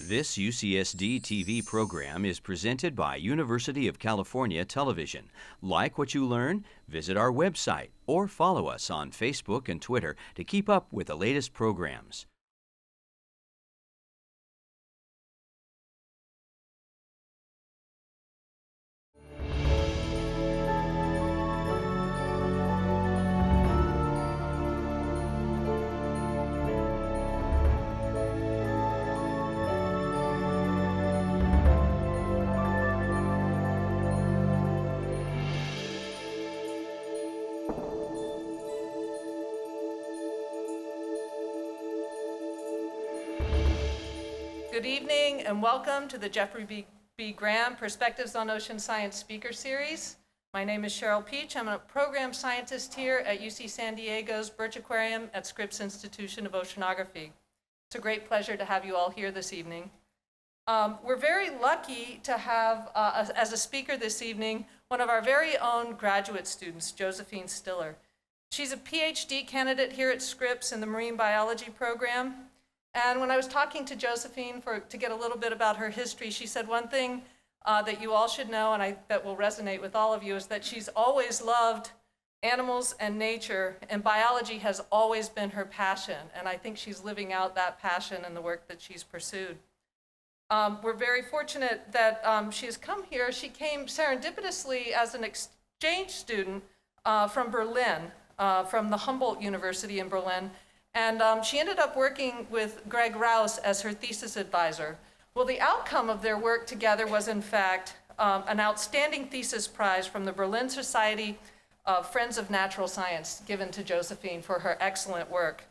This UCSD TV program is presented by University of California Television. Like what you learn? Visit our website or follow us on Facebook and Twitter to keep up with the latest programs. Good evening and welcome to the Jeffrey B. Graham Perspectives on Ocean Science Speaker Series. My name is Cheryl Peach. I'm a program scientist here at UC San Diego's Birch Aquarium at Scripps Institution of Oceanography. It's a great pleasure to have you all here this evening. We're very lucky to have, as a speaker this evening, one of our very own graduate students, Josefin Stiller. She's a PhD candidate here at Scripps in the marine biology program. And when I was talking to Josefin to get a little bit about her history, she said one thing that you all should know, and I bet will resonate with all of you, is that she's always loved animals and nature, and biology has always been her passion. And I think she's living out that passion in the work that she's pursued. We're very fortunate that she has come here. She came serendipitously as an exchange student from Berlin, from the Humboldt University in Berlin. And she ended up working with Greg Rouse as her thesis advisor. Well, the outcome of their work together was, in fact, an outstanding thesis prize from the Berlin Society of Friends of Natural Science given to Josefin for her excellent work.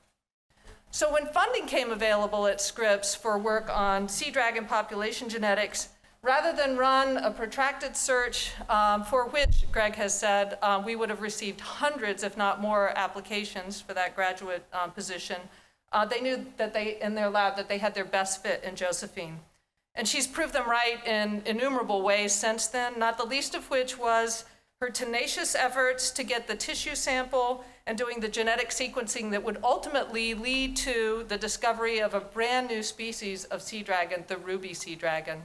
So when funding came available at Scripps for work on Seadragon population genetics, rather than run a protracted search for which, Greg has said, we would have received hundreds, if not more, applications for that graduate position, they knew that in their lab that they had their best fit in Josefin. And she's proved them right in innumerable ways since then, not the least of which was her tenacious efforts to get the tissue sample and doing the genetic sequencing that would ultimately lead to the discovery of a brand new species of sea dragon, the Ruby Seadragon.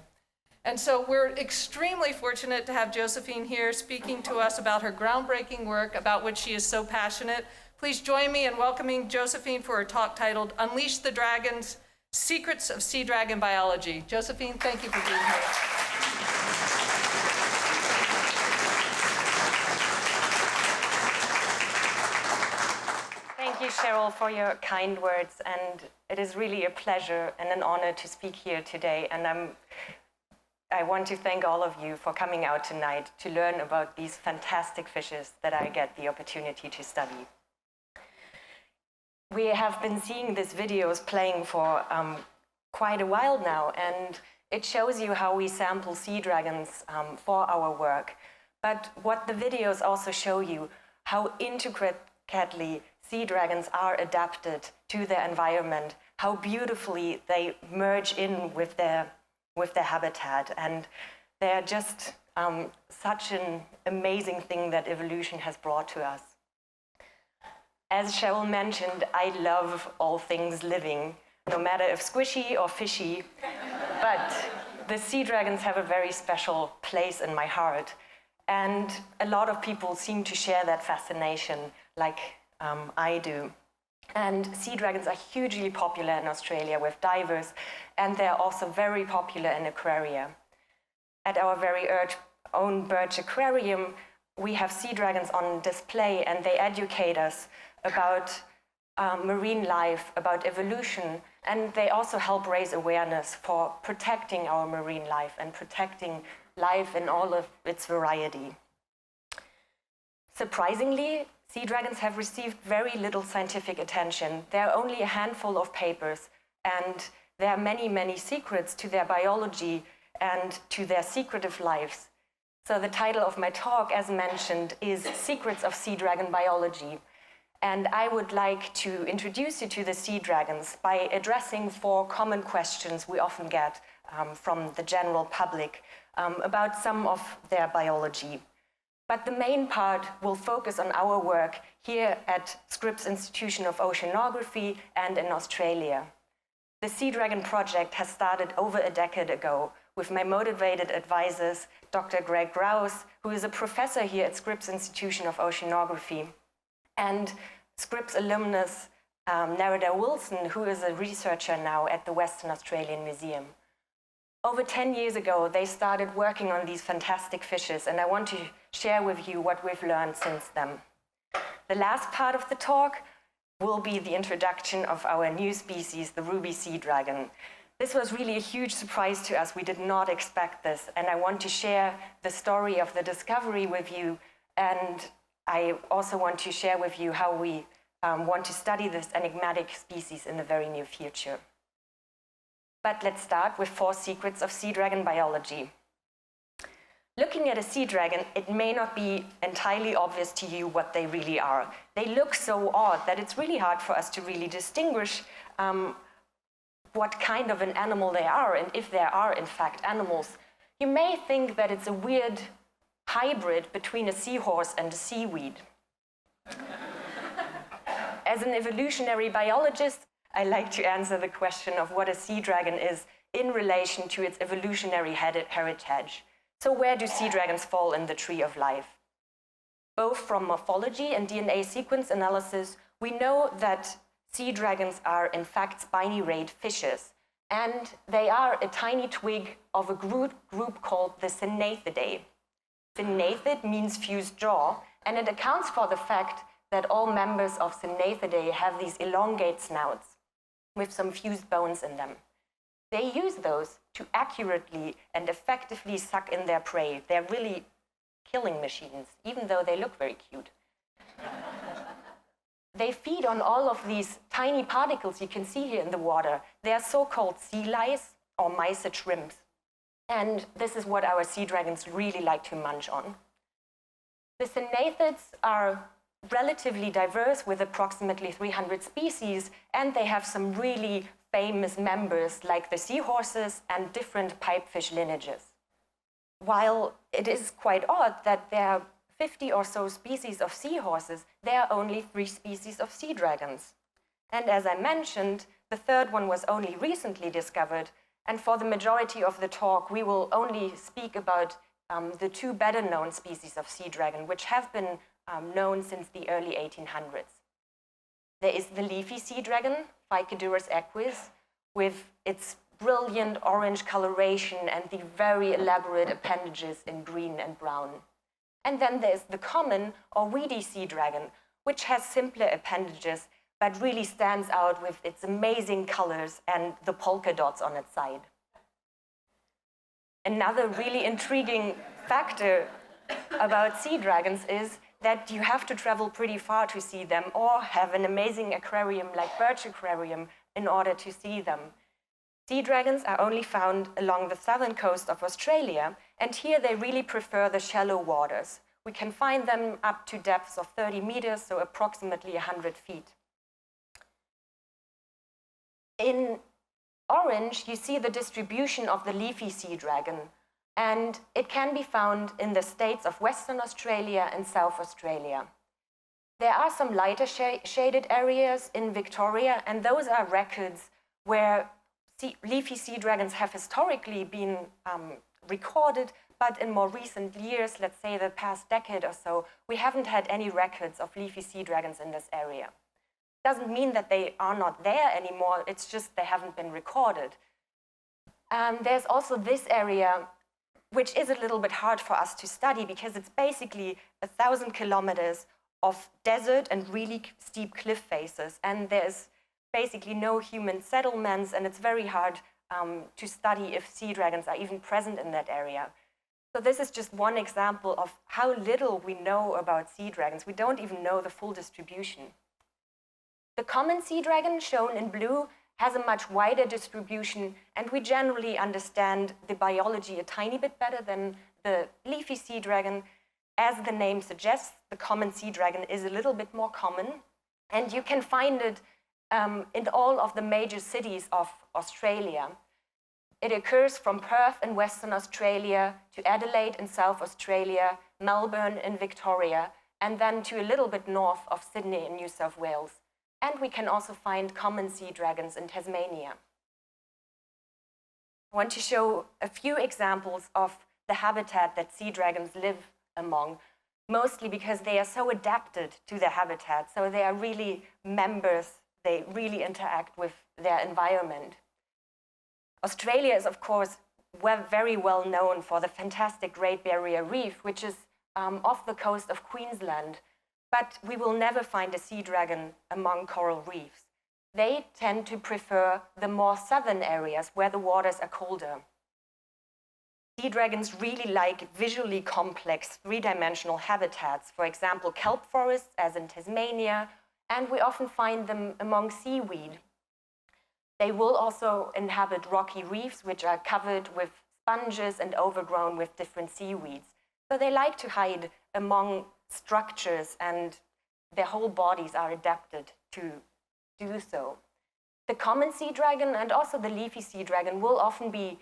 And so we're extremely fortunate to have Josefin here speaking to us about her groundbreaking work about which she is so passionate. Please join me in welcoming Josefin for her talk titled Unleash the Dragons, Secrets of Sea Dragon Biology. Josefin, thank you for being here. Thank you, Cheryl, for your kind words. And it is really a pleasure and an honor to speak here today. And I want to thank all of you for coming out tonight to learn about these fantastic fishes that I get the opportunity to study. We have been seeing these videos playing for quite a while now, and it shows you how we sample sea dragons for our work. But what the videos also show you, how intricately sea dragons are adapted to their environment, how beautifully they merge in with their habitat, and they're just such an amazing thing that evolution has brought to us. As Cheryl mentioned, I love all things living, no matter if squishy or fishy, but the sea dragons have a very special place in my heart, and a lot of people seem to share that fascination like I do. And sea dragons are hugely popular in Australia with divers, and they're also very popular in aquaria. At our very own Birch Aquarium, we have sea dragons on display, and they educate us about marine life, about evolution, and they also help raise awareness for protecting our marine life and protecting life in all of its variety. Surprisingly, sea dragons have received very little scientific attention. There are only a handful of papers, and there are many, many secrets to their biology and to their secretive lives. So the title of my talk, as mentioned, is Secrets of Sea Dragon Biology. And I would like to introduce you to the sea dragons by addressing 4 common questions we often get from the general public about some of their biology. But the main part will focus on our work here at Scripps Institution of Oceanography and in Australia. The Seadragon project has started over a decade ago with my motivated advisors, Dr. Greg Grouse, who is a professor here at Scripps Institution of Oceanography, and Scripps alumnus Narada Wilson, who is a researcher now at the Western Australian Museum. Over 10 years ago, they started working on these fantastic fishes, and I want to share with you what we've learned since then. The last part of the talk will be the introduction of our new species, the Ruby Seadragon. This was really a huge surprise to us. We did not expect this, and I want to share the story of the discovery with you, and I also want to share with you how we want to study this enigmatic species in the very near future. But let's start with 4 secrets of sea dragon biology. Looking at a sea dragon, it may not be entirely obvious to you what they really are. They look so odd that it's really hard for us to really distinguish what kind of an animal they are, and if there are in fact animals. You may think that it's a weird hybrid between a seahorse and a seaweed. As an evolutionary biologist, I like to answer the question of what a sea dragon is in relation to its evolutionary heritage. So where do sea dragons fall in the tree of life? Both from morphology and DNA sequence analysis, we know that sea dragons are in fact spiny-rayed fishes, and they are a tiny twig of a group called the Syngnathidae. Syngnathed means fused jaw, and it accounts for the fact that all members of Syngnathidae have these elongate snouts with some fused bones in them. They use those to accurately and effectively suck in their prey. They're really killing machines, even though they look very cute. They feed on all of these tiny particles you can see here in the water. They are so-called sea lice or mysid shrimps. And this is what our sea dragons really like to munch on. The synnathids are relatively diverse with approximately 300 species, and they have some really famous members like the seahorses and different pipefish lineages. While it is quite odd that there are 50 or so species of seahorses, there are only 3 species of sea dragons. And as I mentioned, the third one was only recently discovered, and for the majority of the talk, we will only speak about the 2 better known species of sea dragon, which have been known since the early 1800s. There is the leafy sea dragon, Phycodurus equus, with its brilliant orange coloration and the very elaborate appendages in green and brown. And then there's the common or weedy sea dragon, which has simpler appendages, but really stands out with its amazing colors and the polka dots on its side. Another really intriguing factor about sea dragons is that you have to travel pretty far to see them or have an amazing aquarium like Birch Aquarium in order to see them. Sea dragons are only found along the southern coast of Australia, and here they really prefer the shallow waters. We can find them up to depths of 30 meters, so approximately 100 feet. In orange, you see the distribution of the leafy sea dragon, and it can be found in the states of Western Australia and South Australia. There are some lighter shaded areas in Victoria, and those are records where leafy sea dragons have historically been recorded, but in more recent years, let's say the past decade or so, we haven't had any records of leafy sea dragons in this area. Doesn't mean that they are not there anymore, it's just they haven't been recorded. There's also this area, which is a little bit hard for us to study because it's basically 1,000 kilometers of desert and really steep cliff faces, and there's basically no human settlements, and it's very hard to study if sea dragons are even present in that area. So this is just one example of how little we know about sea dragons. We don't even know the full distribution. The common sea dragon, shown in blue, has a much wider distribution, and we generally understand the biology a tiny bit better than the leafy sea dragon. As the name suggests, the common sea dragon is a little bit more common, and you can find it in all of the major cities of Australia. It occurs from Perth in Western Australia to Adelaide in South Australia, Melbourne in Victoria, and then to a little bit north of Sydney in New South Wales. And we can also find common sea dragons in Tasmania. I want to show a few examples of the habitat that sea dragons live among, mostly because they are so adapted to their habitat. So they are really members, they really interact with their environment. Australia is, of course, very well known for the fantastic Great Barrier Reef, which is off the coast of Queensland. But we will never find a sea dragon among coral reefs. They tend to prefer the more southern areas where the waters are colder. Sea dragons really like visually complex three-dimensional habitats, for example, kelp forests, as in Tasmania, and we often find them among seaweed. They will also inhabit rocky reefs, which are covered with sponges and overgrown with different seaweeds. So they like to hide among structures, and their whole bodies are adapted to do so. The common sea dragon and also the leafy sea dragon will often be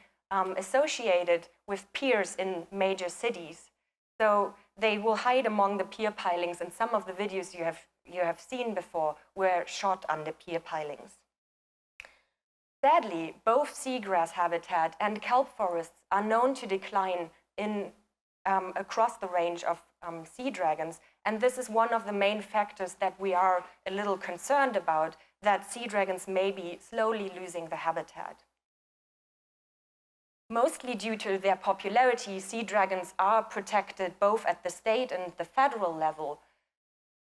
associated with piers in major cities. So they will hide among the pier pilings, and some of the videos you have seen before were shot under pier pilings. Sadly, both seagrass habitat and kelp forests are known to decline across the range of sea dragons, and this is one of the main factors that we are a little concerned about, that sea dragons may be slowly losing the habitat. Mostly due to their popularity, sea dragons are protected both at the state and the federal level,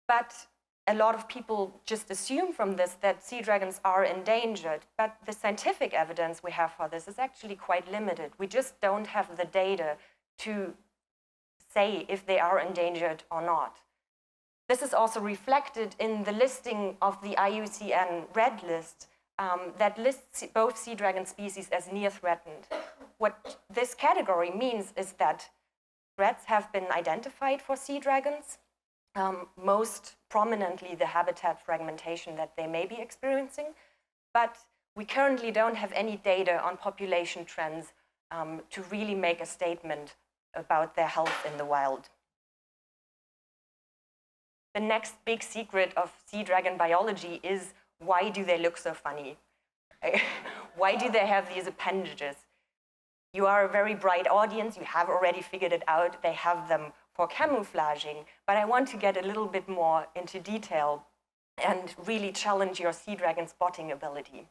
but a lot of people just assume from this that sea dragons are endangered, but the scientific evidence we have for this is actually quite limited. We just don't have the data to say if they are endangered or not. This is also reflected in the listing of the IUCN Red List that lists both sea dragon species as near threatened. What this category means is that threats have been identified for sea dragons, most prominently the habitat fragmentation that they may be experiencing, but we currently don't have any data on population trends to really make a statement about their health in the wild. The next big secret of sea dragon biology is, why do they look so funny? Why do they have these appendages? You are a very bright audience, you have already figured it out, they have them for camouflaging, but I want to get a little bit more into detail and really challenge your sea dragon spotting ability.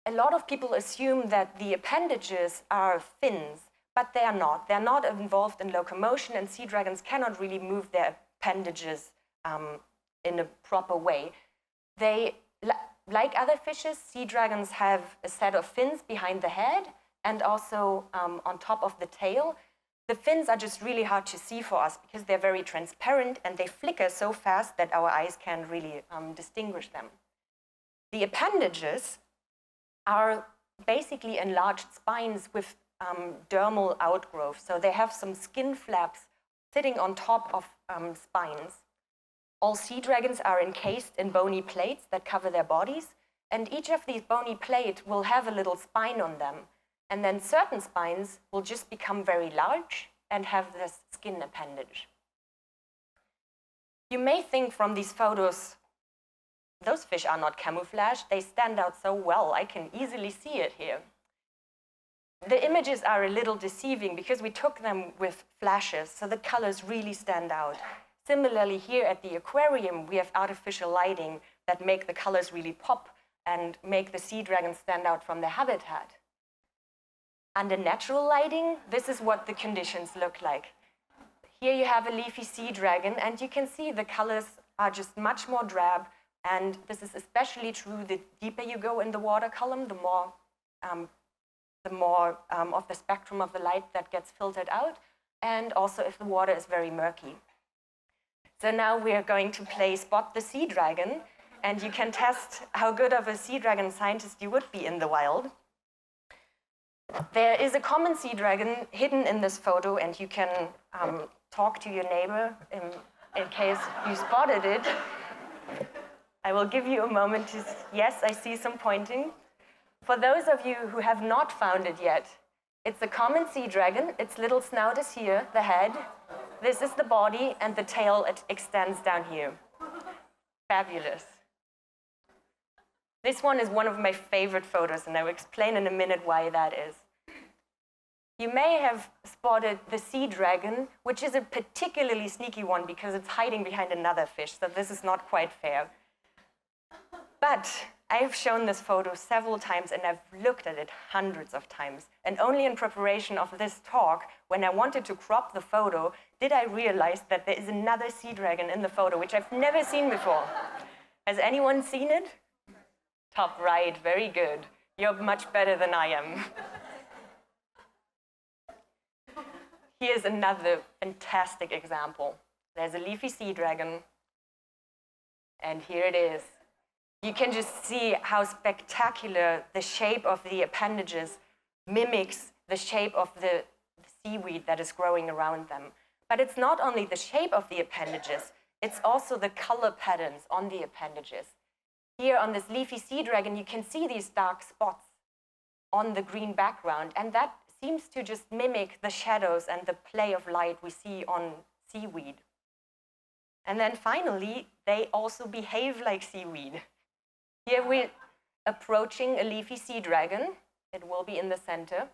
A lot of people assume that the appendages are fins, but they are not. They're not involved in locomotion, and sea dragons cannot really move their appendages in a proper way. They, like other fishes, sea dragons have a set of fins behind the head and also on top of the tail. The fins are just really hard to see for us because they're very transparent and they flicker so fast that our eyes can't really distinguish them. The appendages are basically enlarged spines with dermal outgrowth. So they have some skin flaps sitting on top of spines. All sea dragons are encased in bony plates that cover their bodies, and each of these bony plates will have a little spine on them. And then certain spines will just become very large and have this skin appendage. You may think from these photos, those fish are not camouflaged, they stand out so well, I can easily see it here. The images are a little deceiving because we took them with flashes, so the colors really stand out. Similarly, here at the aquarium, we have artificial lighting that make the colors really pop and make the sea dragons stand out from their habitat. Under natural lighting, this is what the conditions look like. Here you have a leafy sea dragon, and you can see the colors are just much more drab, and this is especially true the deeper you go in the water column, the more of the spectrum of the light that gets filtered out, and also if the water is very murky. So now we are going to play Spot the Sea Dragon, and you can test how good of a sea dragon scientist you would be in the wild. There is a common sea dragon hidden in this photo, and you can talk to your neighbor in case you spotted it. I will give you a moment to, yes, I see some pointing. For those of you who have not found it yet, it's a common sea dragon. Its little snout is here, the head. This is the body, and the tail extends down here. Fabulous. This one is one of my favorite photos, and I will explain in a minute why that is. You may have spotted the sea dragon, which is a particularly sneaky one because it's hiding behind another fish, so this is not quite fair. But I have shown this photo several times, and I've looked at it hundreds of times. And only in preparation of this talk, when I wanted to crop the photo, did I realize that there is another sea dragon in the photo, which I've never seen before. Has anyone seen it? Top right, very good. You're much better than I am. Here's another fantastic example. There's a leafy sea dragon, and here it is. You can just see how spectacular the shape of the appendages mimics the shape of the seaweed that is growing around them. But it's not only the shape of the appendages, it's also the color patterns on the appendages. Here on this leafy sea dragon, you can see these dark spots on the green background, and that seems to just mimic the shadows and the play of light we see on seaweed. And then finally, they also behave like seaweed. Here we're approaching a leafy sea dragon. It will be in the center.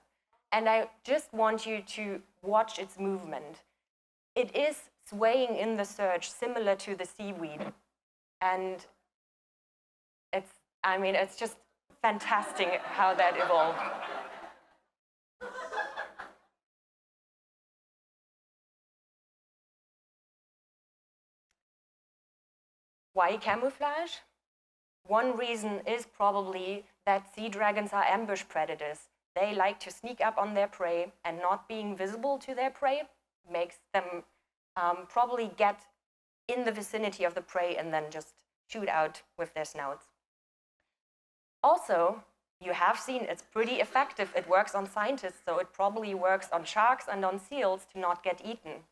And I just want you to watch its movement. It is swaying in the surge, similar to the seaweed. And it's just fantastic how that evolved. Why camouflage? One reason is probably that sea dragons are ambush predators. They like to sneak up on their prey, and not being visible to their prey makes them probably get in the vicinity of the prey and then just shoot out with their snouts. Also, you have seen it's pretty effective. It works on scientists, so it probably works on sharks and on seals to not get eaten.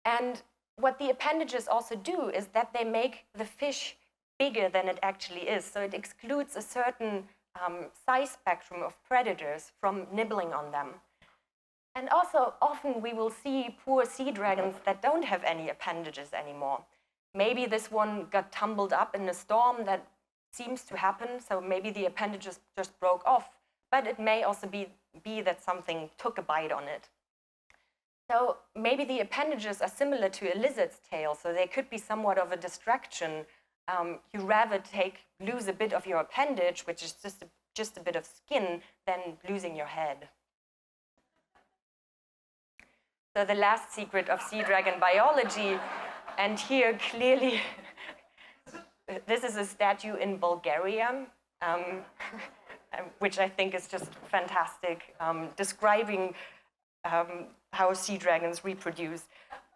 And what the appendages also do is that they make the fish bigger than it actually is. So it excludes a certain size spectrum of predators from nibbling on them. And also, often we will see poor sea dragons that don't have any appendages anymore. Maybe this one got tumbled up in a storm that seems to happen, so maybe the appendages just broke off, but it may also be that something took a bite on it. So maybe the appendages are similar to a lizard's tail, so they could be somewhat of a distraction. You rather lose a bit of your appendage, which is just a bit of skin, than losing your head. So the last secret of sea dragon biology, and here clearly, this is a statue in Bulgaria, which I think is just fantastic, describing how sea dragons reproduce.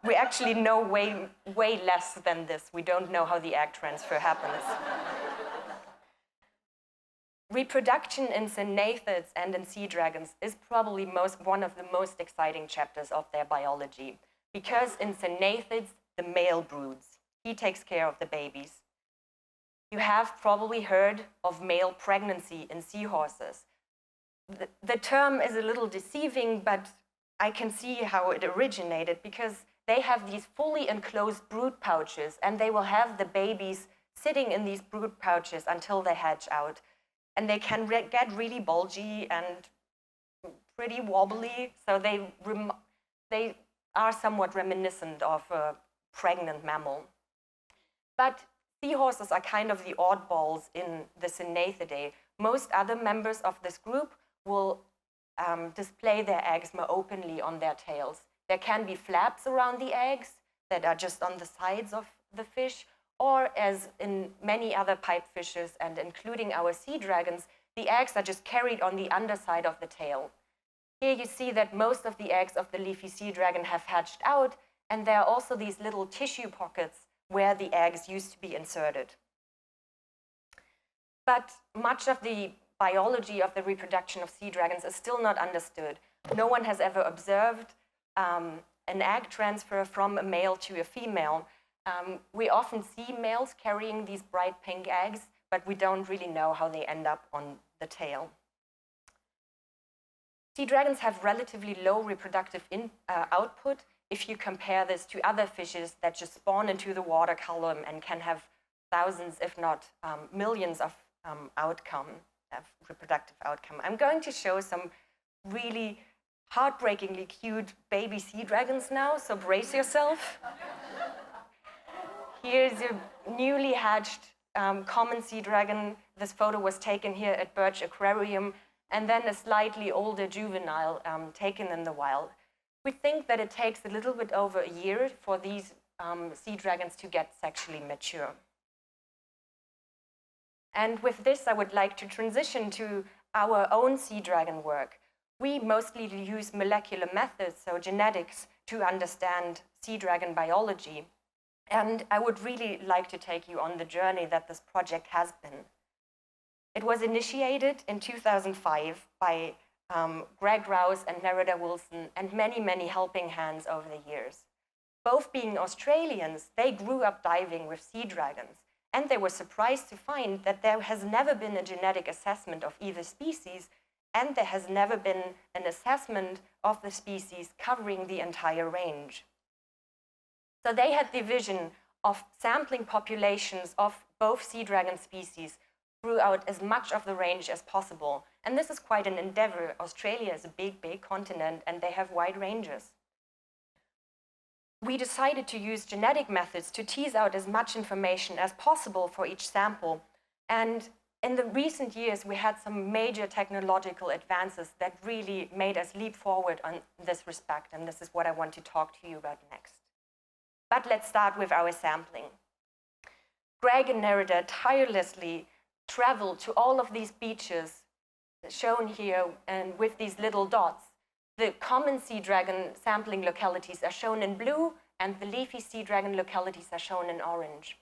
We actually know way less than this. We don't know how the egg transfer happens. Reproduction in cynathids and in sea dragons is probably one of the most exciting chapters of their biology, because in cynathids, the male broods. He takes care of the babies. You have probably heard of male pregnancy in seahorses. The term is a little deceiving, but I can see how it originated, because they have these fully enclosed brood pouches, and they will have the babies sitting in these brood pouches until they hatch out. And they can get really bulgy and pretty wobbly, so they are somewhat reminiscent of a pregnant mammal. But seahorses are kind of the oddballs in the Cynathidae. Most other members of this group will display their eggs more openly on their tails. There can be flaps around the eggs that are just on the sides of the fish, or as in many other pipefishes, and including our sea dragons, the eggs are just carried on the underside of the tail. Here you see that most of the eggs of the leafy sea dragon have hatched out, and there are also these little tissue pockets where the eggs used to be inserted. But much of the biology of the reproduction of sea dragons is still not understood. No one has ever observed an egg transfer from a male to a female. We often see males carrying these bright pink eggs, but we don't really know how they end up on the tail. Sea dragons have relatively low reproductive output if you compare this to other fishes that just spawn into the water column and can have thousands, if not millions of outcome, reproductive outcome. I'm going to show some really heartbreakingly cute baby sea dragons now, so brace yourself. Here's a newly hatched common sea dragon. This photo was taken here at Birch Aquarium, and then a slightly older juvenile taken in the wild. We think that it takes a little bit over a year for these sea dragons to get sexually mature. And with this, I would like to transition to our own sea dragon work. We mostly use molecular methods, so genetics, to understand sea dragon biology. And I would really like to take you on the journey that this project has been. It was initiated in 2005 by Greg Rouse and Nerida Wilson and many, many helping hands over the years. Both being Australians, they grew up diving with sea dragons, and they were surprised to find that there has never been a genetic assessment of either species, and there has never been an assessment of the species covering the entire range. So they had the vision of sampling populations of both sea dragon species throughout as much of the range as possible. And this is quite an endeavor. Australia is a big, big continent, and they have wide ranges. We decided to use genetic methods to tease out as much information as possible for each sample. And in the recent years, we had some major technological advances that really made us leap forward on this respect, and this is what I want to talk to you about next. But let's start with our sampling. Greg and Nerida tirelessly traveled to all of these beaches shown here and with these little dots. The common sea dragon sampling localities are shown in blue, and the leafy sea dragon localities are shown in orange.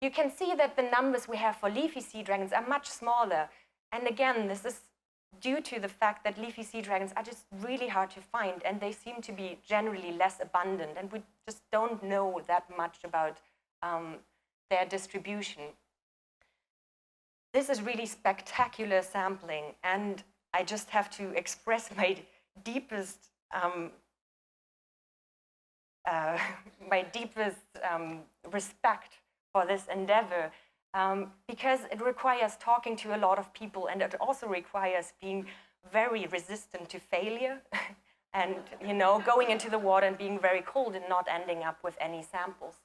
You can see that the numbers we have for leafy sea dragons are much smaller. And again, this is due to the fact that leafy sea dragons are just really hard to find, and they seem to be generally less abundant, and we just don't know that much about their distribution. This is really spectacular sampling, and I just have to express my deepest respect for this endeavor, because it requires talking to a lot of people, and it also requires being very resistant to failure and going into the water and being very cold and not ending up with any samples.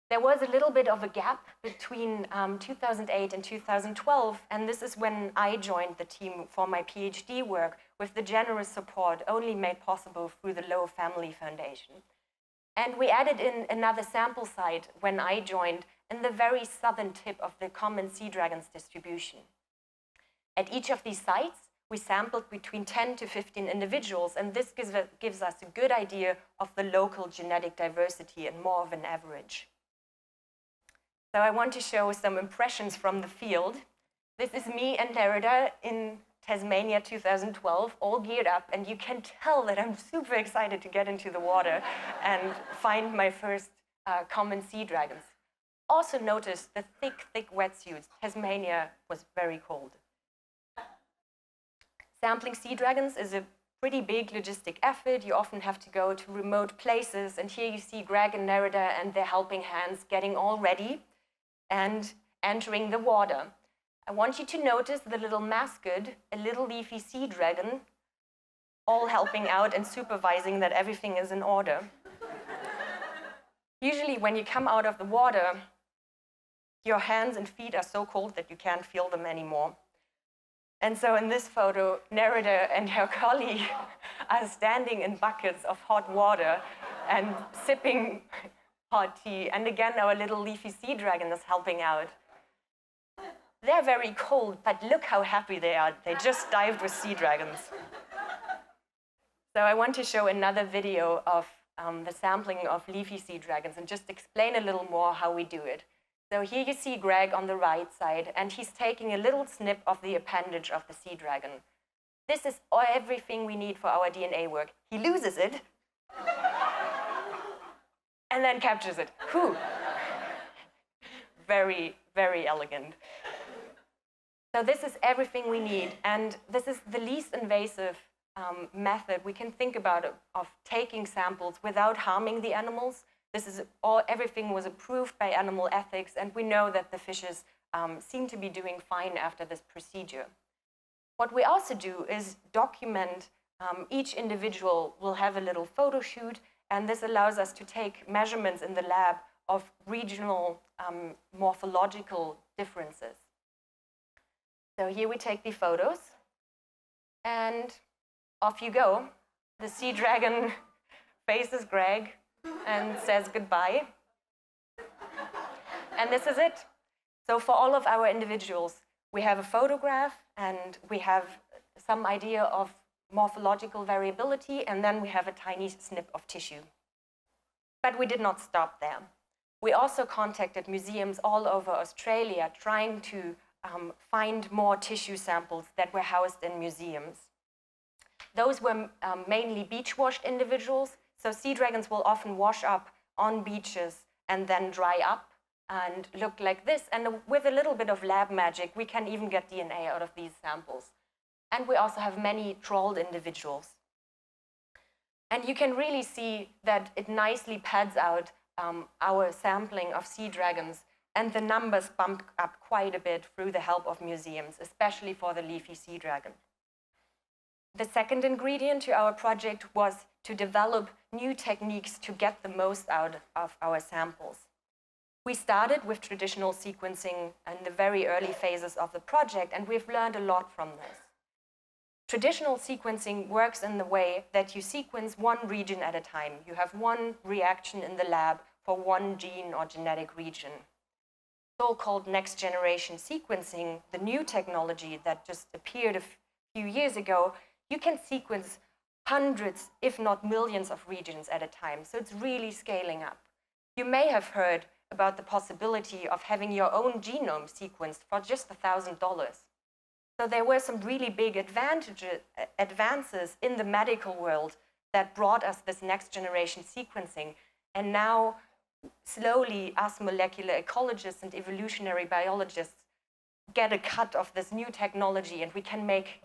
There was a little bit of a gap between 2008 and 2012, and this is when I joined the team for my PhD work with the generous support only made possible through the Lowe Family Foundation. And we added in another sample site when I joined in the very southern tip of the common sea dragon's distribution. At each of these sites, we sampled between 10 to 15 individuals, and this gives us a good idea of the local genetic diversity and more of an average. So I want to show some impressions from the field. This is me and Nerida in Tasmania 2012, all geared up, and you can tell that I'm super excited to get into the water and find my first common sea dragons. Also notice the thick wetsuits. Tasmania was very cold. Sampling sea dragons is a pretty big logistic effort. You often have to go to remote places, and here you see Greg and Nerida and their helping hands getting all ready and entering the water. I want you to notice the little mascot, a little leafy sea dragon, all helping out and supervising that everything is in order. Usually when you come out of the water, your hands and feet are so cold that you can't feel them anymore. And so in this photo, Nerida and her colleague are standing in buckets of hot water and sipping hot tea. And again, our little leafy sea dragon is helping out. They're very cold, but look how happy they are. They just dived with sea dragons. So I want to show another video of the sampling of leafy sea dragons and just explain a little more how we do it. So here you see Greg on the right side, and he's taking a little snip of the appendage of the sea dragon. This is everything we need for our DNA work. He loses it, and then captures it. Whew. Very, very elegant. So this is everything we need, and this is the least invasive method we can think about of taking samples without harming the animals. Everything was approved by animal ethics, and we know that the fishes seem to be doing fine after this procedure. What we also do is document. Each individual will have a little photo shoot, and this allows us to take measurements in the lab of regional morphological differences. So here we take the photos, and off you go. The sea dragon faces Greg and says goodbye. And this is it. So for all of our individuals, we have a photograph, and we have some idea of morphological variability, and then we have a tiny snip of tissue. But we did not stop there. We also contacted museums all over Australia trying to find more tissue samples that were housed in museums. Those were mainly beach-washed individuals, so sea dragons will often wash up on beaches and then dry up and look like this, and with a little bit of lab magic, we can even get DNA out of these samples. And we also have many trawled individuals. And you can really see that it nicely pads out our sampling of sea dragons, and the numbers bumped up quite a bit through the help of museums, especially for the leafy sea dragon. The second ingredient to our project was to develop new techniques to get the most out of our samples. We started with traditional sequencing in the very early phases of the project, and we've learned a lot from this. Traditional sequencing works in the way that you sequence one region at a time. You have one reaction in the lab for one gene or genetic region. So-called next-generation sequencing, the new technology that just appeared a few years ago, you can sequence hundreds, if not millions of regions at a time. So it's really scaling up. You may have heard about the possibility of having your own genome sequenced for just $1,000. So there were some really big advances in the medical world that brought us this next generation sequencing. And now, slowly, us molecular ecologists and evolutionary biologists get a cut of this new technology, and we can make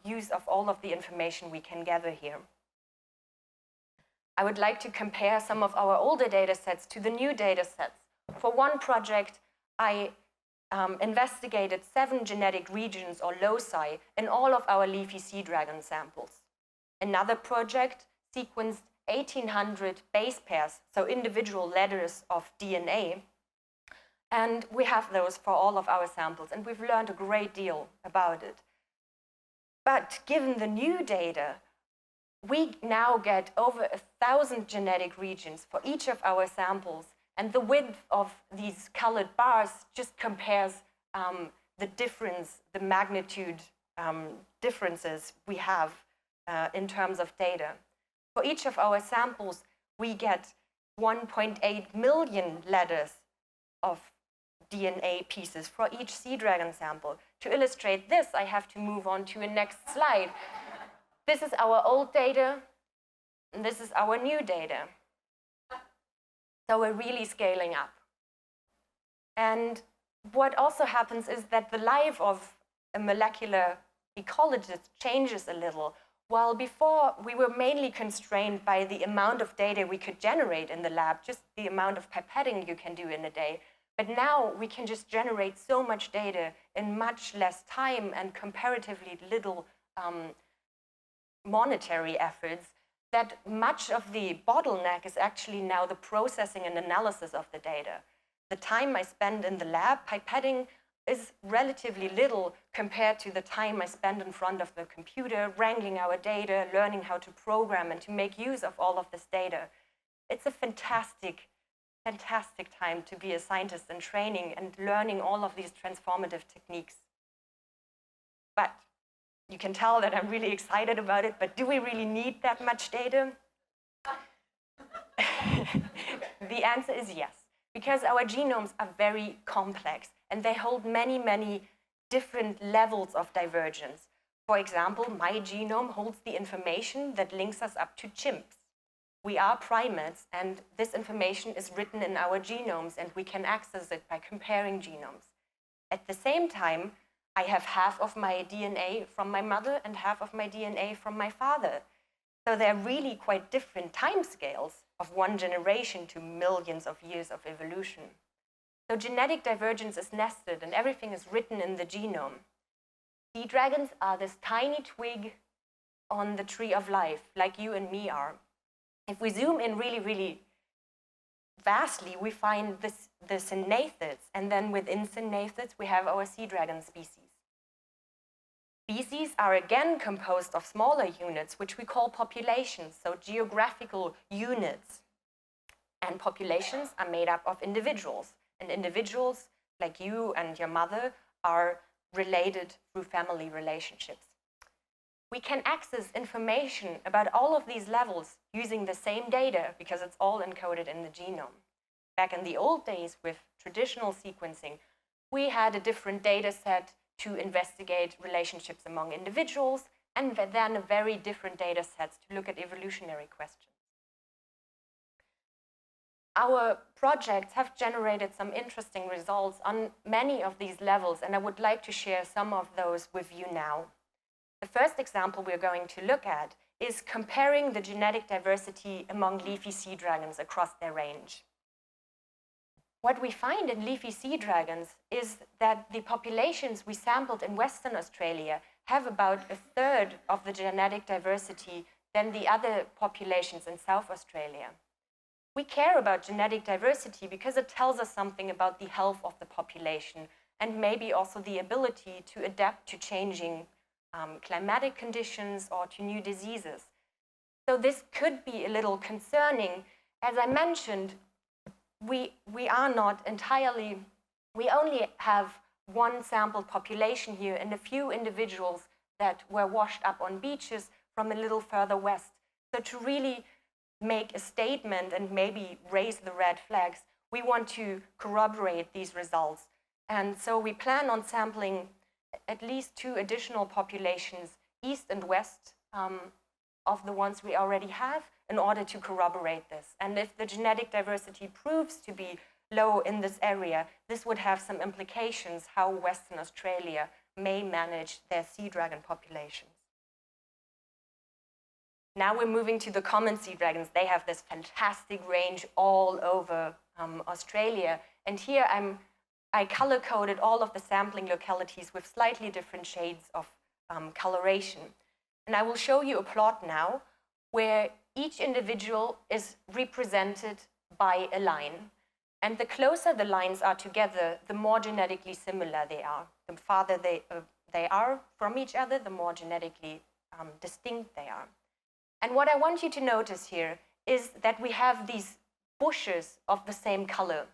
use of all of the information we can gather here. I would like to compare some of our older data sets to the new data sets. For one project, I investigated 7 genetic regions or loci in all of our leafy sea dragon samples. Another project sequenced 1,800 base pairs, so individual letters of DNA, and we have those for all of our samples, and we've learned a great deal about it. But given the new data, we now get over 1,000 genetic regions for each of our samples, and the width of these colored bars just compares the difference, the magnitude differences we have in terms of data. For each of our samples, we get 1.8 million letters of DNA pieces for each sea dragon sample. To illustrate this, I have to move on to a next slide. This is our old data, and this is our new data. So we're really scaling up. And what also happens is that the life of a molecular ecologist changes a little. While before we were mainly constrained by the amount of data we could generate in the lab, just the amount of pipetting you can do in a day. But now we can just generate so much data in much less time and comparatively little monetary efforts, that much of the bottleneck is actually now the processing and analysis of the data. The time I spend in the lab pipetting is relatively little compared to the time I spend in front of the computer, wrangling our data, learning how to program and to make use of all of this data. It's a fantastic, fantastic time to be a scientist in training and learning all of these transformative techniques. But you can tell that I'm really excited about it, but do we really need that much data? The answer is yes, because our genomes are very complex and they hold many, many different levels of divergence. For example, my genome holds the information that links us up to chimps. We are primates, and this information is written in our genomes, and we can access it by comparing genomes. At the same time, I have half of my DNA from my mother and half of my DNA from my father. So they're really quite different timescales of one generation to millions of years of evolution. So genetic divergence is nested and everything is written in the genome. Sea dragons are this tiny twig on the tree of life, like you and me are. If we zoom in really, really vastly, we find the sygnathids, and then within sygnathids we have our Seadragon species. Species are again composed of smaller units, which we call populations, so geographical units. And populations are made up of individuals, and individuals, like you and your mother, are related through family relationships. We can access information about all of these levels using the same data because it's all encoded in the genome. Back in the old days with traditional sequencing, we had a different data set to investigate relationships among individuals, and then a very different data sets to look at evolutionary questions. Our projects have generated some interesting results on many of these levels, and I would like to share some of those with you now. The first example we're going to look at is comparing the genetic diversity among leafy sea dragons across their range. What we find in leafy sea dragons is that the populations we sampled in Western Australia have about a third of the genetic diversity than the other populations in South Australia. We care about genetic diversity because it tells us something about the health of the population and maybe also the ability to adapt to changing climatic conditions or to new diseases. So this could be a little concerning. As I mentioned, we are not entirely, we only have one sampled population here and a few individuals that were washed up on beaches from a little further west. So to really make a statement and maybe raise the red flags, we want to corroborate these results. And so we plan on sampling at least 2 additional populations, east and west of the ones we already have, in order to corroborate this. And if the genetic diversity proves to be low in this area, this would have some implications how Western Australia may manage their sea dragon populations. Now we're moving to the common sea dragons. They have this fantastic range all over Australia. And here I color-coded all of the sampling localities with slightly different shades of coloration. And I will show you a plot now where each individual is represented by a line. And the closer the lines are together, the more genetically similar they are. The farther they are from each other, the more genetically distinct they are. And what I want you to notice here is that we have these bushes of the same color.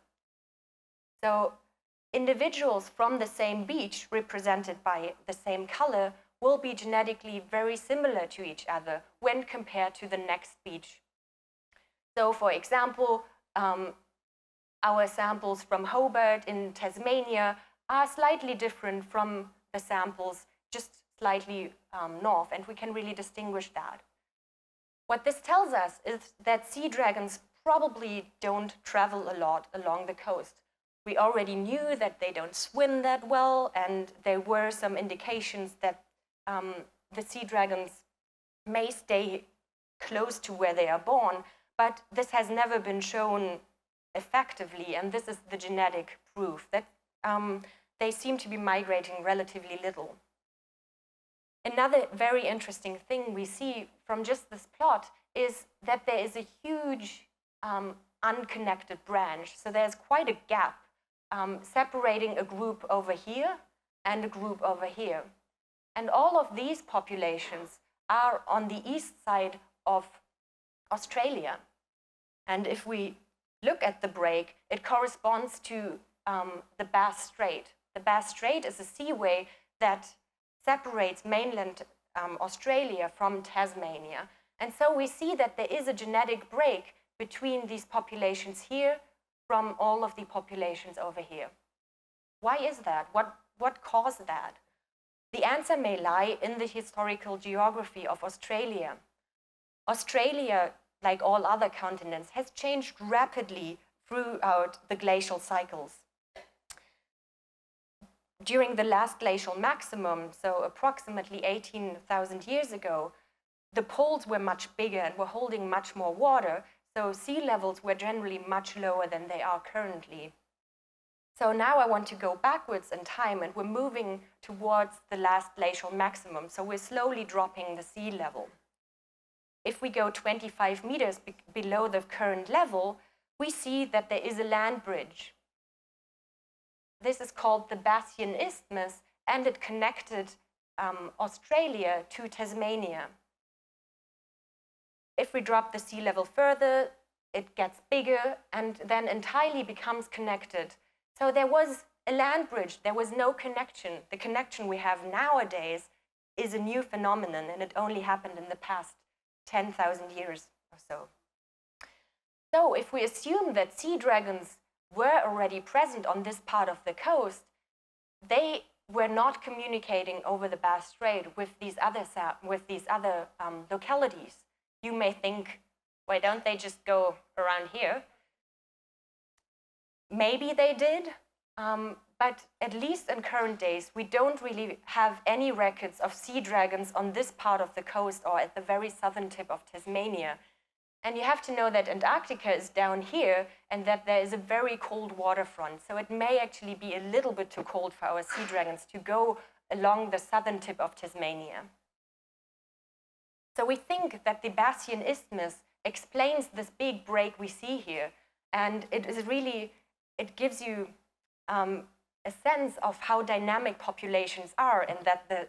So individuals from the same beach represented by the same color will be genetically very similar to each other when compared to the next beach. So for example, our samples from Hobart in Tasmania are slightly different from the samples just slightly north, and we can really distinguish that. What this tells us is that sea dragons probably don't travel a lot along the coast. We already knew that they don't swim that well, and there were some indications that the sea dragons may stay close to where they are born, but this has never been shown effectively, and this is the genetic proof that they seem to be migrating relatively little. Another very interesting thing we see from just this plot is that there is a huge unconnected branch. So there's quite a gap separating a group over here and a group over here. And all of these populations are on the east side of Australia. And if we look at the break, it corresponds to the Bass Strait. The Bass Strait is a seaway that separates mainland Australia from Tasmania. And so we see that there is a genetic break between these populations here from all of the populations over here. Why is that? What caused that? The answer may lie in the historical geography of Australia. Australia, like all other continents, has changed rapidly throughout the glacial cycles. During the last glacial maximum, so approximately 18,000 years ago, the poles were much bigger and were holding much more water, so sea levels were generally much lower than they are currently. So now I want to go backwards in time, and we're moving towards the last glacial maximum. So we're slowly dropping the sea level. If we go 25 meters below the current level, we see that there is a land bridge. This is called the Bassian Isthmus, and it connected Australia to Tasmania. If we drop the sea level further, it gets bigger and then entirely becomes connected. So there was a land bridge, there was no connection. The connection we have nowadays is a new phenomenon, and it only happened in the past 10,000 years or so. So if we assume that sea dragons were already present on this part of the coast, they were not communicating over the Bass Strait with these other localities. You may think, why don't they just go around here? Maybe they did, but at least in current days, we don't really have any records of sea dragons on this part of the coast or at the very southern tip of Tasmania. And you have to know that Antarctica is down here and that there is a very cold waterfront. So it may actually be a little bit too cold for our sea dragons to go along the southern tip of Tasmania. So we think that the Bassian Isthmus explains this big break we see here. And it gives you a sense of how dynamic populations are, and that the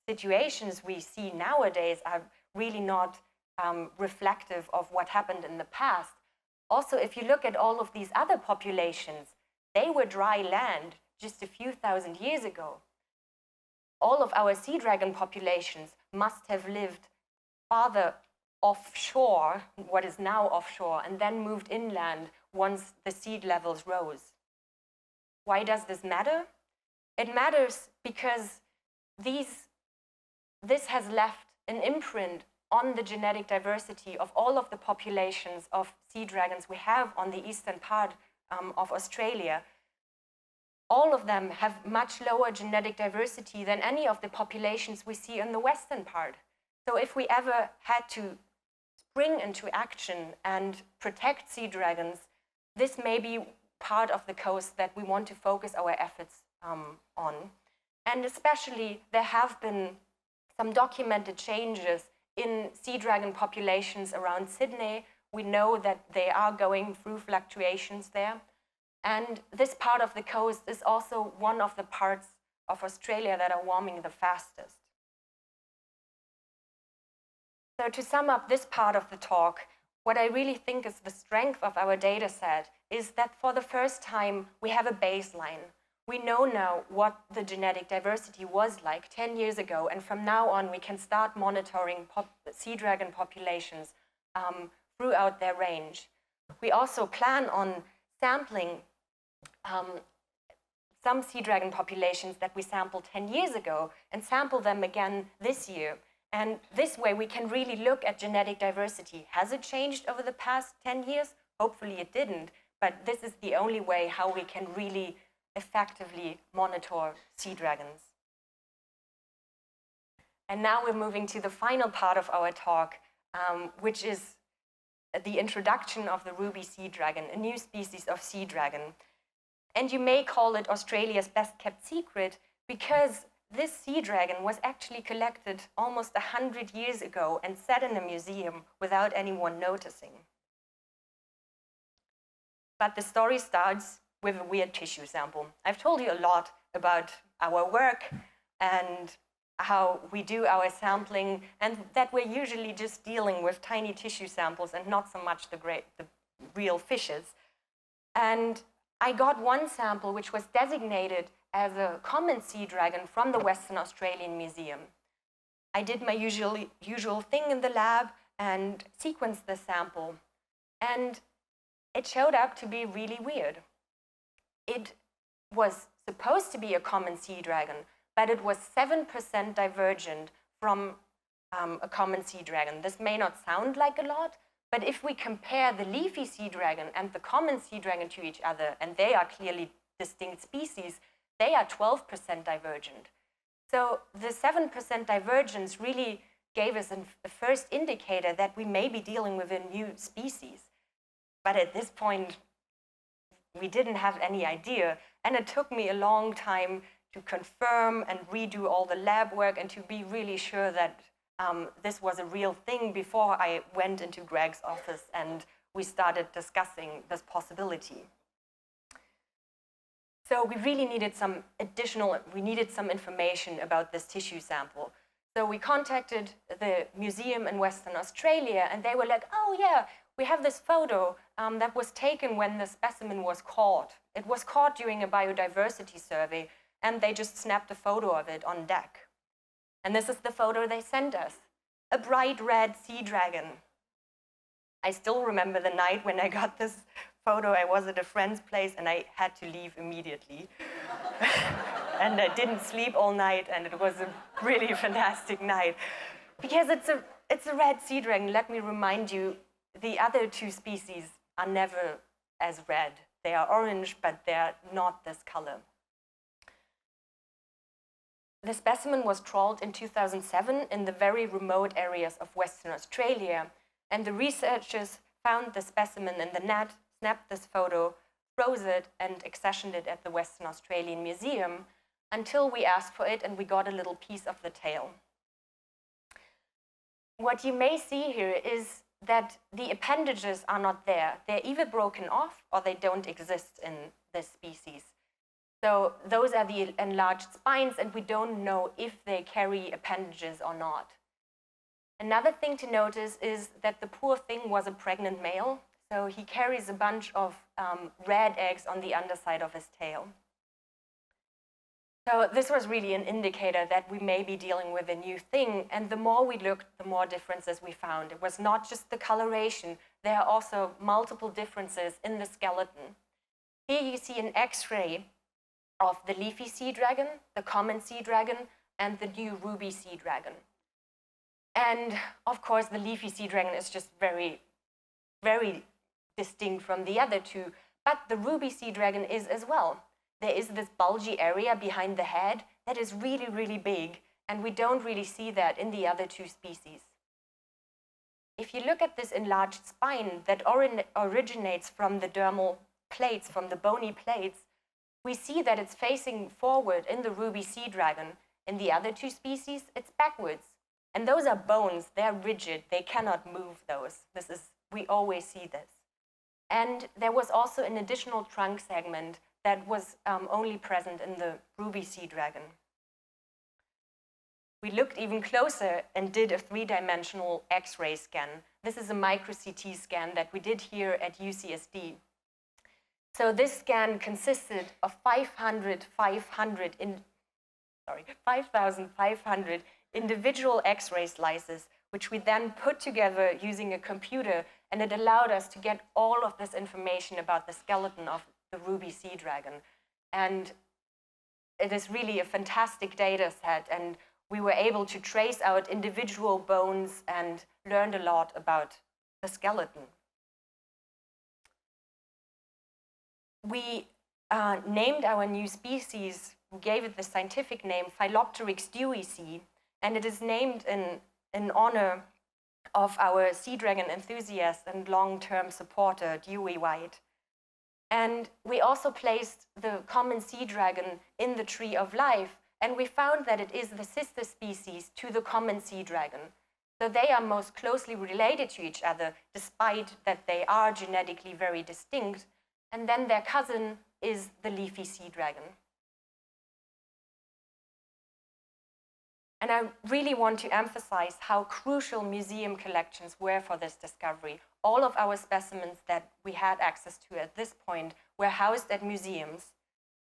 situations we see nowadays are really not reflective of what happened in the past. Also, if you look at all of these other populations, they were dry land just a few thousand years ago. All of our sea dragon populations must have lived farther offshore, what is now offshore, and then moved inland once the sea levels rose. Why does this matter? It matters because this has left an imprint on the genetic diversity of all of the populations of sea dragons we have on the eastern part of Australia. All of them have much lower genetic diversity than any of the populations we see in the western part. So if we ever had to spring into action and protect sea dragons, this may be part of the coast that we want to focus our efforts on. And especially, there have been some documented changes in sea dragon populations around Sydney. We know that they are going through fluctuations there. And this part of the coast is also one of the parts of Australia that are warming the fastest. So to sum up this part of the talk, what I really think is the strength of our data set is that for the first time, we have a baseline. We know now what the genetic diversity was like 10 years ago, and from now on, we can start monitoring sea dragon populations throughout their range. We also plan on sampling some sea dragon populations that we sampled 10 years ago and sample them again this year. And this way, we can really look at genetic diversity. Has it changed over the past 10 years? Hopefully it didn't, but this is the only way how we can really effectively monitor sea dragons. And now we're moving to the final part of our talk, which is the introduction of the Ruby Seadragon, a new species of sea dragon. And you may call it Australia's best kept secret because this sea dragon was actually collected almost 100 years ago and set in a museum without anyone noticing. But the story starts with a weird tissue sample. I've told you a lot about our work and how we do our sampling, and that we're usually just dealing with tiny tissue samples and not so much the real fishes. And I got one sample which was designated as a common sea dragon from the Western Australian Museum. I did my usual thing in the lab and sequenced the sample, and it showed up to be really weird. It was supposed to be a common sea dragon, but it was 7% divergent from a common sea dragon. This may not sound like a lot, but if we compare the leafy sea dragon and the common sea dragon to each other, and they are clearly distinct species, they are 12% divergent. So the 7% divergence really gave us a first indicator that we may be dealing with a new species. But at this point, we didn't have any idea. And it took me a long time to confirm and redo all the lab work and to be really sure that this was a real thing before I went into Greg's office and we started discussing this possibility. So we really needed some information about this tissue sample. So we contacted the museum in Western Australia and they were like, oh yeah, we have this photo that was taken when the specimen was caught. It was caught during a biodiversity survey and they just snapped a photo of it on deck. And this is the photo they sent us, a bright red sea dragon. I still remember the night when I got this photo. I was at a friend's place and I had to leave immediately. And I didn't sleep all night and it was a really fantastic night. Because it's a red sea dragon. Let me remind you, the other two species are never as red. They are orange, but they're not this color. The specimen was trawled in 2007 in the very remote areas of Western Australia, and the researchers found the specimen in the net, snapped this photo, froze it, and accessioned it at the Western Australian Museum until we asked for it and we got a little piece of the tail. What you may see here is that the appendages are not there. They're either broken off or they don't exist in this species. So those are the enlarged spines and we don't know if they carry appendages or not. Another thing to notice is that the poor thing was a pregnant male, so he carries a bunch of red eggs on the underside of his tail. So this was really an indicator that we may be dealing with a new thing, and the more we looked, the more differences we found. It was not just the coloration, there are also multiple differences in the skeleton. Here you see an X-ray of the leafy sea dragon, the common sea dragon, and the new ruby seadragon. And of course, the leafy sea dragon is just very, very distinct from the other two, but the ruby sea dragon is as well. There is this bulgy area behind the head that is really, really big, and we don't really see that in the other two species. If you look at this enlarged spine that originates from the dermal plates, from the bony plates, we see that it's facing forward in the ruby sea dragon. In the other two species, it's backwards. And those are bones, they're rigid, they cannot move those. We always see this. And there was also an additional trunk segment that was only present in the ruby sea dragon. We looked even closer and did a three-dimensional X-ray scan. This is a micro-CT scan that we did here at UCSD. So this scan consisted of 5,500 individual X-ray slices, which we then put together using a computer, and it allowed us to get all of this information about the skeleton of the ruby sea dragon. And it is really a fantastic data set, and we were able to trace out individual bones and learned a lot about the skeleton. We named our new species, we gave it the scientific name Phylopteryx dewey, and it is named in honor of our sea dragon enthusiast and long-term supporter, Dewey White. And we also placed the common sea dragon in the tree of life, and we found that it is the sister species to the common sea dragon. So they are most closely related to each other, despite that they are genetically very distinct. And then their cousin is the leafy sea dragon. And I really want to emphasize how crucial museum collections were for this discovery. All of our specimens that we had access to at this point were housed at museums.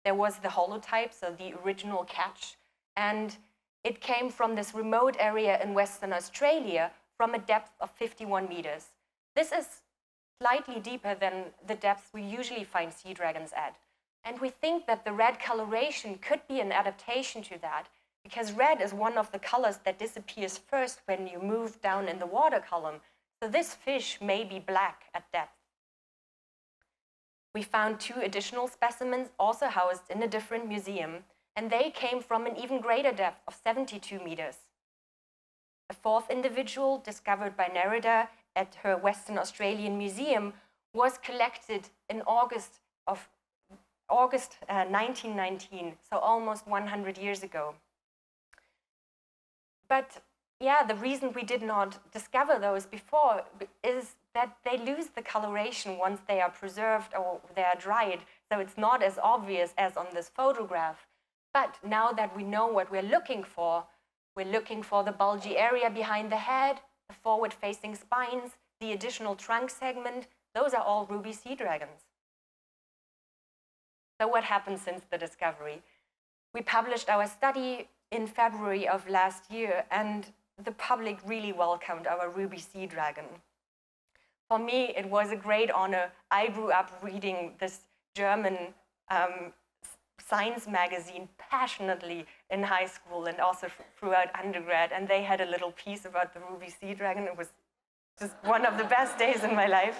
There was the holotype, so the original catch, and it came from this remote area in Western Australia from a depth of 51 meters. This is slightly deeper than the depths we usually find sea dragons at. And we think that the red coloration could be an adaptation to that, because red is one of the colors that disappears first when you move down in the water column. So this fish may be black at depth. We found 2 additional specimens also housed in a different museum, and they came from an even greater depth of 72 meters. A 4th individual discovered by Nerida at her Western Australian Museum was collected in August August 1919, so almost 100 years ago. But yeah, the reason we did not discover those before is that they lose the coloration once they are preserved or they are dried, so it's not as obvious as on this photograph. But now that we know what we're looking for the bulgy area behind the head, the forward-facing spines, the additional trunk segment. Those are all ruby seadragons. So what happened since the discovery? We published our study in February of last year, and the public really welcomed our Ruby Seadragon. For me, it was a great honor. I grew up reading this German science magazine passionately in high school and also throughout undergrad, and they had a little piece about the Ruby Seadragon. It was just one of the best days in my life.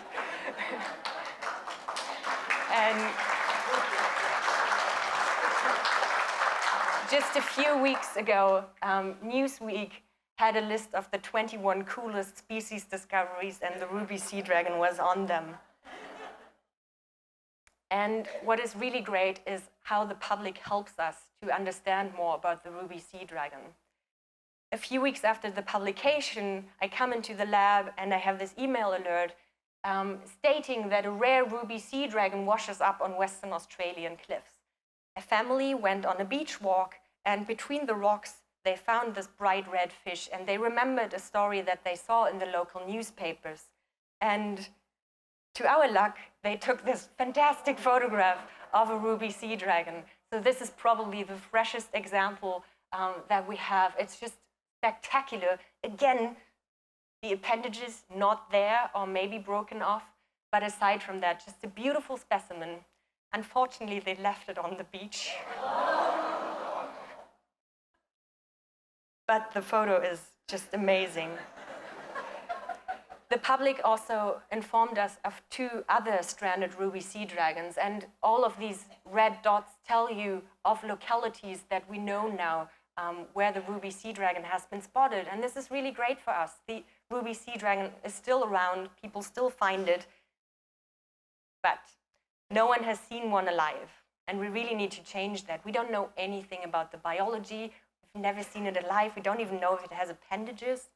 And just a few weeks ago, Newsweek had a list of the 21 coolest species discoveries, and the Ruby Seadragon was on them. And what is really great is how the public helps us to understand more about the Ruby Seadragon. A few weeks after the publication, I come into the lab and I have this email alert stating that a rare Ruby Seadragon washes up on Western Australian cliffs. A family went on a beach walk, and between the rocks, they found this bright red fish, and they remembered a story that they saw in the local newspapers. And to our luck, they took this fantastic photograph of a Ruby Seadragon. So this is probably the freshest example that we have. It's just spectacular. Again, the appendages not there or maybe broken off, but aside from that, just a beautiful specimen. Unfortunately, they left it on the beach. But the photo is just amazing. The public also informed us of 2 other stranded Ruby Seadragons, and all of these red dots tell you of localities that we know now where the Ruby Seadragon has been spotted. And this is really great for us. The Ruby Seadragon is still around, people still find it, but no one has seen one alive. And we really need to change that. We don't know anything about the biology. We've never seen it alive. We don't even know if it has appendages.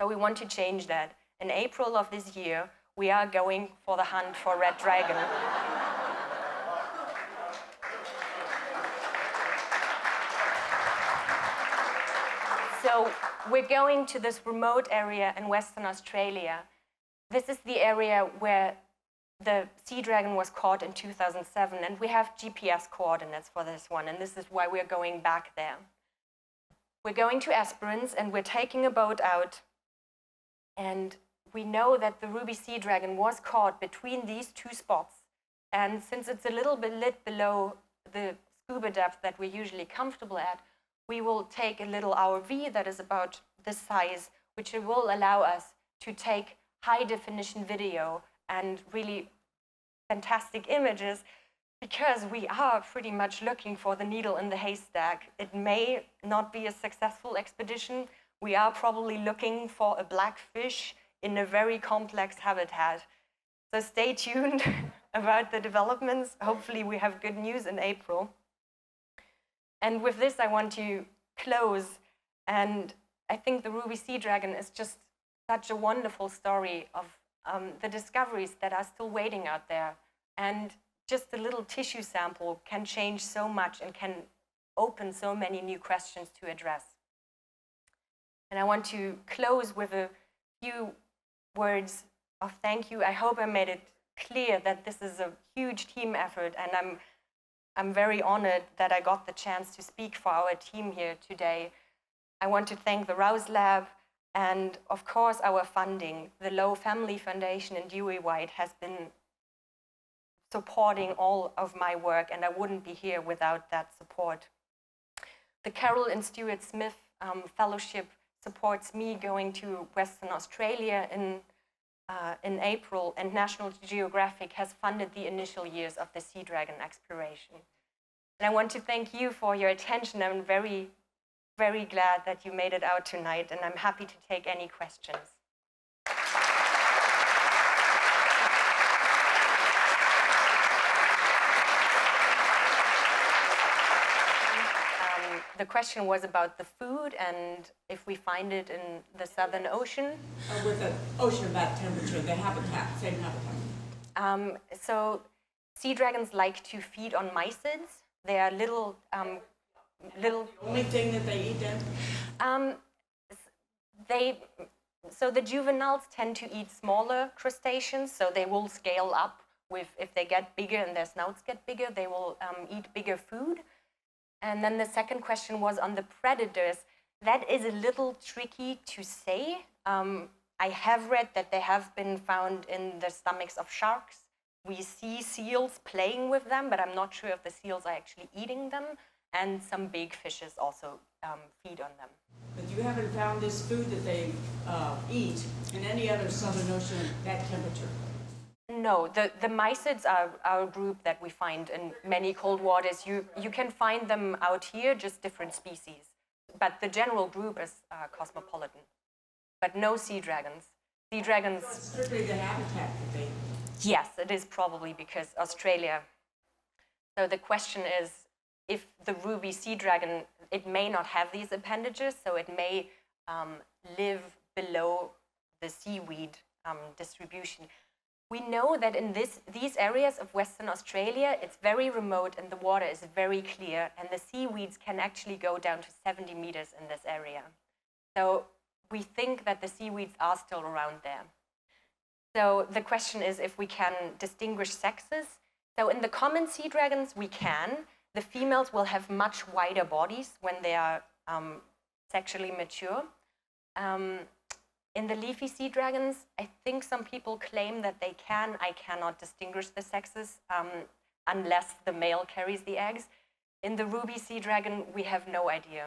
So we want to change that. In April of this year, we are going for the hunt for red dragon. So we're going to this remote area in Western Australia. This is the area where the Seadragon was caught in 2007, and we have GPS coordinates for this one, and this is why we're going back there. We're going to Esperance, and we're taking a boat out, and we know that the Ruby Seadragon was caught between these 2 spots, and since it's a little bit lit below the scuba depth that we're usually comfortable at, we will take a little ROV that is about this size, which will allow us to take high-definition video and really fantastic images, because we are pretty much looking for the needle in the haystack. It may not be a successful expedition. We are probably looking for a black fish in a very complex habitat. So stay tuned about the developments. Hopefully we have good news in April. And with this, I want to close. And I think the Ruby Seadragon is just such a wonderful story of the discoveries that are still waiting out there. And just a little tissue sample can change so much and can open so many new questions to address. And I want to close with a few words of thank you. I hope I made it clear that this is a huge team effort, and I'm very honored that I got the chance to speak for our team here today. I want to thank the Rouse Lab and, of course, our funding. The Lowe Family Foundation in Dewey White has been supporting all of my work, and I wouldn't be here without that support. The Carol and Stuart Smith Fellowship supports me going to Western Australia in April, and National Geographic has funded the initial years of the Seadragon exploration. And I want to thank you for your attention. I'm very, very glad that you made it out tonight, and I'm happy to take any questions. the question was about the food and if we find it in the Southern Ocean. With an ocean about temperature, the habitat, same habitat. So sea dragons like to feed on mysids. They are little. The only thing that they eat then? So the juveniles tend to eat smaller crustaceans, so they will scale up if they get bigger and their snouts get bigger, they will eat bigger food. And then the second question was on the predators. That is a little tricky to say. I have read that they have been found in the stomachs of sharks. We see seals playing with them, but I'm not sure if the seals are actually eating them. And some big fishes also feed on them. But you haven't found this food that they eat in any other Southern Ocean at that temperature? No, the mysids are a group that we find in many cold waters. You can find them out here, just different species. But the general group is cosmopolitan. But no sea dragons. Sea dragons... So it's strictly the habitat that they... Yes, it is probably because Australia. So the question is, if the Ruby Seadragon, it may not have these appendages, so it may live below the seaweed distribution. We know that in these areas of Western Australia, it's very remote and the water is very clear, and the seaweeds can actually go down to 70 meters in this area. So we think that the seaweeds are still around there. So the question is if we can distinguish sexes. So in the common sea dragons, we can. The females will have much wider bodies when they are sexually mature. In the leafy sea dragons, I think some people claim that they can. I cannot distinguish the sexes unless the male carries the eggs. In the ruby sea dragon, we have no idea.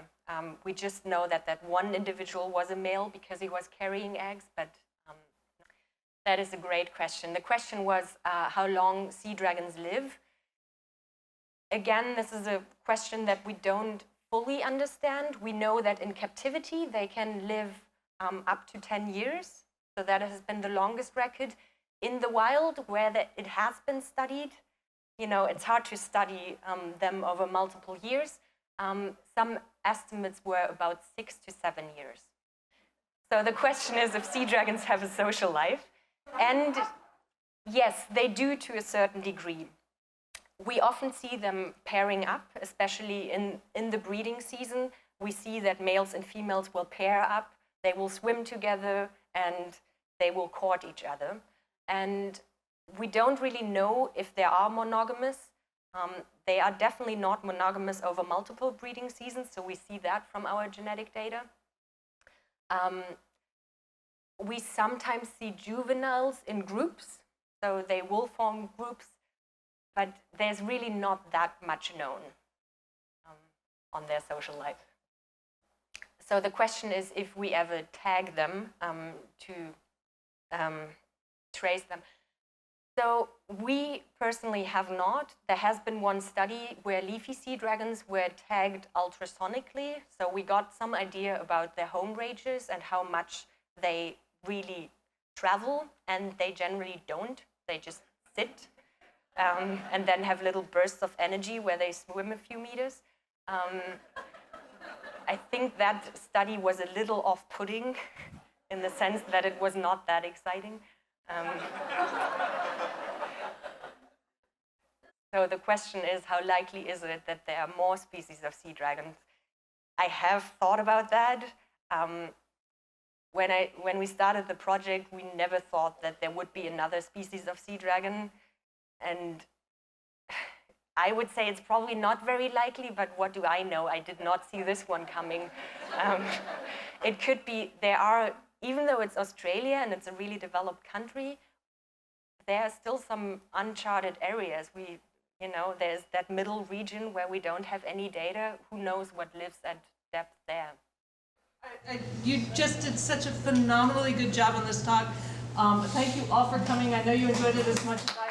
We just know that that one individual was a male because he was carrying eggs, but that is a great question. The question was how long sea dragons live. Again, this is a question that we don't fully understand. We know that in captivity, they can live up to 10 years. So that has been the longest record. In the wild, where it has been studied, you know, it's hard to study them over multiple years. Some estimates were about 6 to 7 years. So the question is if sea dragons have a social life. And yes, they do to a certain degree. We often see them pairing up, especially in the breeding season. We see that males and females will pair up. They will swim together and they will court each other. And we don't really know if they are monogamous. They are definitely not monogamous over multiple breeding seasons, so we see that from our genetic data. We sometimes see juveniles in groups, so they will form groups, but there's really not that much known on their social life. So the question is if we ever tag them to trace them. So we personally have not. There has been one study where leafy sea dragons were tagged ultrasonically. So we got some idea about their home ranges and how much they really travel, and they generally don't. They just sit and then have little bursts of energy where they swim a few meters. I think that study was a little off-putting in the sense that it was not that exciting. So the question is, how likely is it that there are more species of sea dragons? I have thought about that. When we started the project, we never thought that there would be another species of sea dragon. And I would say it's probably not very likely, but what do I know? I did not see this one coming. It could be, even though it's Australia and it's a really developed country, there are still some uncharted areas. There's that middle region where we don't have any data. Who knows what lives at depth there? You just did such a phenomenally good job on this talk. Thank you all for coming. I know you enjoyed it as much as I